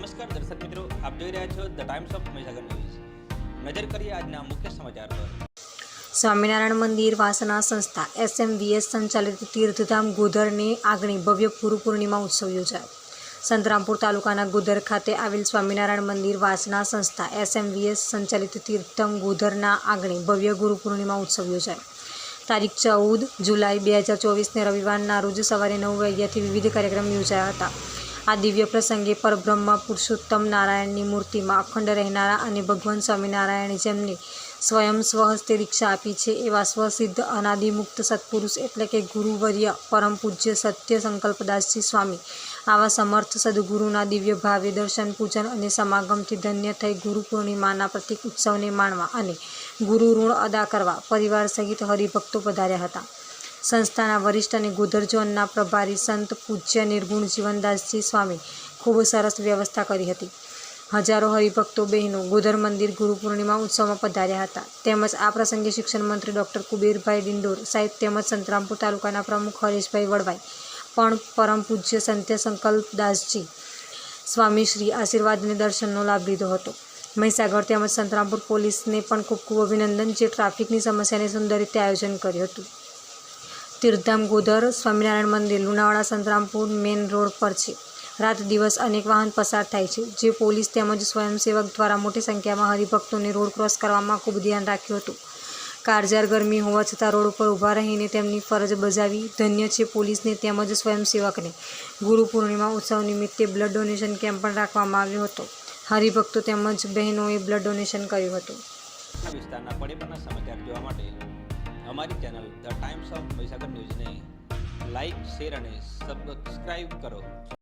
નમસ્કાર દર્શક મિત્રો, આપ જોઈ રહ્યા છો the times of Mahisagar news. નજર કરીએ આજના મુખ્ય સમાચાર પર. સ્વામિનારાયણ મંદિર વાસના સંસ્થા SMVS સંચાલિત તીર્થધામ ગોધરની આંગણે ભવ્ય ગુરુ પૂર્ણિમા ઉત્સવ યોજાયો. સંતરામપુર તાલુકાના ગોધર ખાતે આવેલ સ્વામિનારાયણ મંદિર વાસના સંસ્થા SMVS સંચાલિત તીર્થધામ ગોધરના આંગણે ભવ્ય ગુરુ પૂર્ણિમા ઉત્સવ યોજાયો. તારીખ 14 જુલાઈ 2024ને રવિવારના રોજ સવારે 9 વાગ્યાથી વિવિધ કાર્યક્રમ યોજાયા હતા. આ દિવ્ય પ્રસંગે પરબ્રહ્મ પુરુષોત્તમ નારાયણની મૂર્તિમાં અખંડ રહેનારા અને ભગવાન સ્વામિનારાયણે જેમને સ્વયં સ્વહસ્તે દીક્ષા આપી છે એવા સ્વસિદ્ધ અનાદિમુક્ત સત્પુરુષ એટલે કે ગુરુવર્ય પરમ પૂજ્ય સત્ય સંકલ્પદાસજી સ્વામી આવા સમર્થ સદગુરુના દિવ્ય ભાવે દર્શન પૂજન અને સમાગમથી ધન્ય થઈ ગુરુ પૂર્ણિમાના પ્રતિક ઉત્સવને માણવા અને ગુરુ ઋણ અદા કરવા પરિવાર સહિત હરિભક્તો પધાર્યા હતા. સંસ્થાના વરિષ્ઠ અને ગોધર ઝોનના પ્રભારી સંત પૂજ્ય નિર્ગુણ જીવનદાસજી સ્વામી ખૂબ સરસ વ્યવસ્થા કરી હતી. હજારો હરિભક્તો બહેનો ગોધર મંદિર ગુરુ પૂર્ણિમા ઉત્સવમાં પધાર્યા હતા. તેમજ આ પ્રસંગે શિક્ષણ મંત્રી ડૉક્ટર કુબેરભાઈ ડિંડોર સાહેબ તેમજ સંતરામપુર તાલુકાના પ્રમુખ હરેશભાઈ વડવાઈ પણ પરમ પૂજ્ય સંત્ય સંકલ્પદાસજી સ્વામી શ્રી આશીર્વાદને દર્શનનો લાભ લીધો હતો. મહીસાગર તેમજ સંતરામપુર પોલીસને પણ ખૂબ ખૂબ અભિનંદન, જે ટ્રાફિકની સમસ્યાને સુંદર રીતે આયોજન કર્યું હતું. તીર્થધામ ગોધર સ્વામિનારાયણ મંદિર લુણાવાડા સંતરામપુર મેઇન રોડ પર છે. રાત દિવસ અનેક વાહન પસાર થાય છે, જે પોલીસ તેમજ સ્વયંસેવક દ્વારા મોટી સંખ્યામાં હરિભક્તોને રોડ ક્રોસ કરવામાં ખૂબ ધ્યાન રાખ્યું હતું. કાળઝાળ ગરમી હોવા છતાં રોડ ઉપર ઊભા રહીને તેમની ફરજ બજાવી ધન્ય છે પોલીસને તેમજ સ્વયંસેવકને. ગુરુ પૂર્ણિમા ઉત્સવ નિમિત્તે બ્લડ ડોનેશન કેમ્પ પણ રાખવામાં આવ્યો હતો. હરિભક્તો તેમજ બહેનોએ બ્લડ ડોનેશન કર્યું હતું. વિસ્તારના પડેપણના સમાચાર જોવા માટે અમારી channel the times of Mahisagar ન્યૂઝને લાઇક, શેર અને સબસ્ક્રાઇબ કરો.